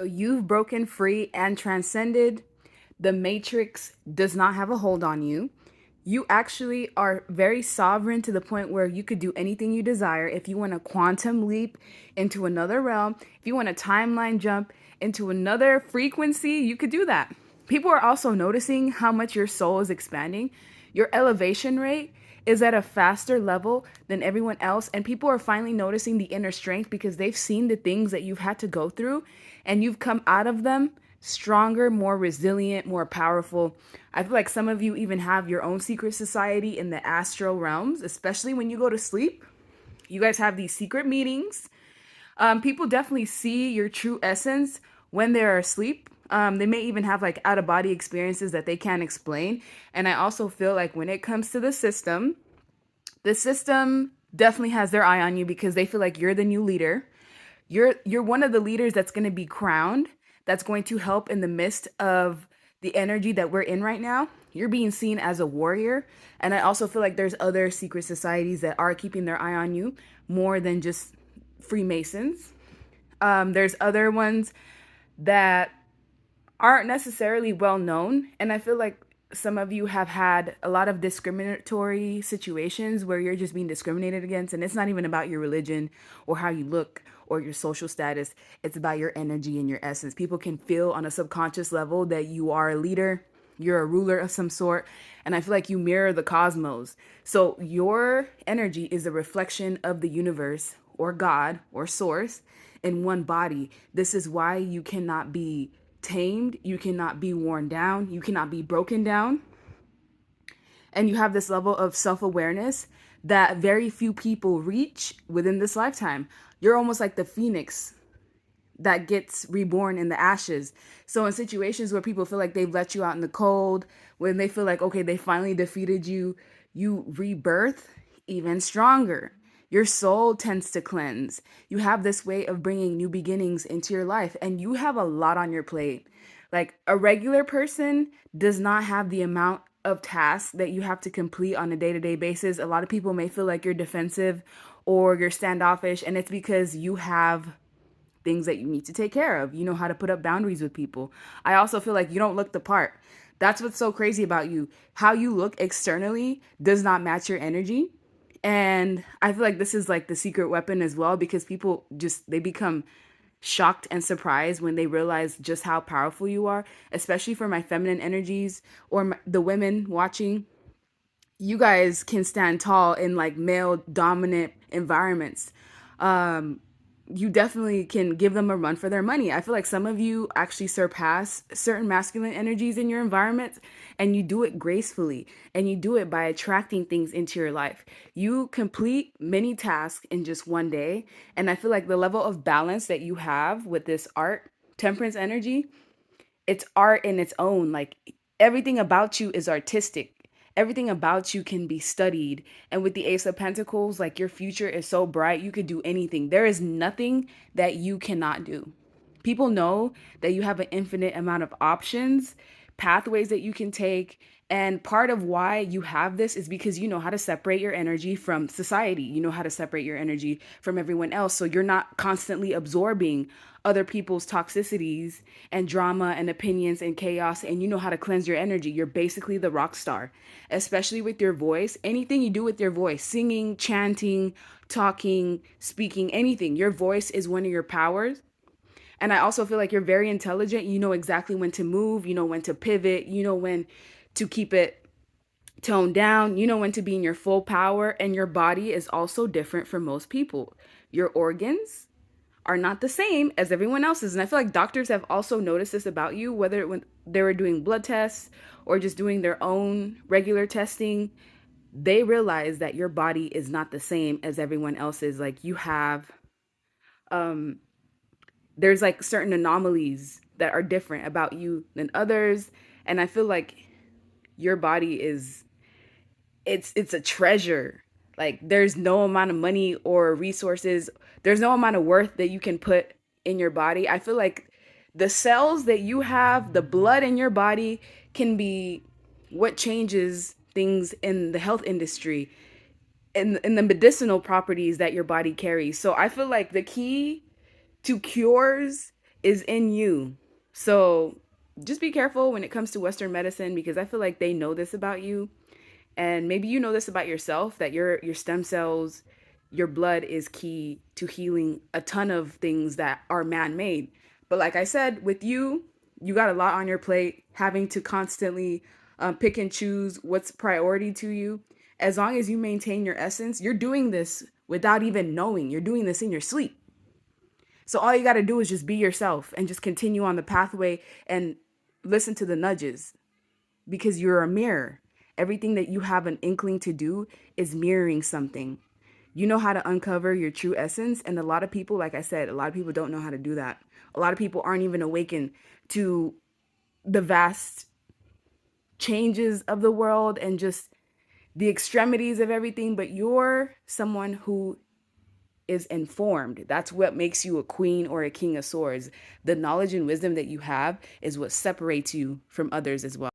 You've broken free and transcended. The matrix does not have a hold on you. You actually are very sovereign to the point where you could do anything you desire. If you want a quantum leap into another realm, if you want a timeline jump into another frequency, you could do that. People are also noticing how much your soul is expanding. Your elevation rate is at a faster level than everyone else. And people are finally noticing the inner strength because they've seen the things that you've had to go through and you've come out of them stronger, more resilient, more powerful. I feel like some of you even have your own secret society in the astral realms, especially when you go to sleep. You guys have these secret meetings. People definitely see your true essence when they're asleep. They may even have like out of body experiences that they can't explain. And I also feel like when it comes to the system definitely has their eye on you because they feel like you're the new leader. You're one of the leaders that's going to be crowned, that's going to help in the midst of the energy that we're in right now. You're being seen as a warrior. And I also feel like there's other secret societies that are keeping their eye on you more than just Freemasons. There's other ones that aren't necessarily well known. And I feel like some of you have had a lot of discriminatory situations where you're just being discriminated against. And it's not even about your religion or how you look or your social status. It's about your energy and your essence. People can feel on a subconscious level that you are a leader, you're a ruler of some sort. And I feel like you mirror the cosmos. So your energy is a reflection of the universe or God or source in one body. This is why you cannot be tamed, you cannot be worn down, you cannot be broken down. And you have this level of self-awareness that very few people reach within this lifetime. You're almost like the phoenix that gets reborn in the ashes. So in situations where people feel like they've let you out in the cold, when they feel like, okay, they finally defeated you, you rebirth even stronger. Your soul tends to cleanse. You have this way of bringing new beginnings into your life, and you have a lot on your plate. Like a regular person does not have the amount of tasks that you have to complete on a day-to-day basis. A lot of people may feel like you're defensive or you're standoffish, and it's because you have things that you need to take care of. You know how to put up boundaries with people. I also feel like you don't look the part. That's what's so crazy about you. How you look externally does not match your energy. And I feel like this is like the secret weapon as well because people just they become shocked and surprised when they realize just how powerful you are, especially for my feminine energies or the women watching. You guys can stand tall in like male dominant environments. Um, you definitely can give them a run for their money. I feel like some of you actually surpass certain masculine energies in your environment and you do it gracefully and you do it by attracting things into your life. You complete many tasks in just one day. And I feel like the level of balance that you have with this art, temperance energy, it's art in its own. Like everything about you is artistic. Everything about you can be studied. And with the Ace of Pentacles, like your future is so bright, you could do anything. There is nothing that you cannot do. People know that you have an infinite amount of options, pathways that you can take. And part of why you have this is because you know how to separate your energy from society. You know how to separate your energy from everyone else. So you're not constantly absorbing other people's toxicities and drama and opinions and chaos. And you know how to cleanse your energy. You're basically the rock star, especially with your voice. Anything you do with your voice, singing, chanting, talking, speaking, anything, your voice is one of your powers. And I also feel like you're very intelligent. You know exactly when to move, you know when to pivot, you know when to keep it toned down, you know when to be in your full power. And your body is also different from most people. Your organs are not the same as everyone else's. And I feel like doctors have also noticed this about you, whether when they were doing blood tests or just doing their own regular testing. They realize that your body is not the same as everyone else's. Like you have um there's like certain anomalies that are different about you than others. And I feel like your body is it's a treasure. Like there's no amount of money or resources, there's no amount of worth that you can put in your body. I feel like the cells that you have, the blood in your body can be what changes things in the health industry in the medicinal properties that your body carries. So I feel like the key to cures is in you. So just be careful when it comes to Western medicine, because I feel like they know this about you. And maybe you know this about yourself, that your stem cells, your blood is key to healing a ton of things that are man-made. But like I said, with you, you got a lot on your plate, having to constantly pick and choose what's priority to you. As long as you maintain your essence, you're doing this without even knowing. You're doing this in your sleep. So all you got to do is just be yourself and just continue on the pathway and listen to the nudges, because you're a mirror. Everything that you have an inkling to do is mirroring something. You know how to uncover your true essence. And a lot of people, like I said, a lot of people don't know how to do that. A lot of people aren't even awakened to the vast changes of the world and just the extremities of everything. But you're someone who is informed. That's what makes you a queen or a king of swords. The knowledge and wisdom that you have is what separates you from others as well.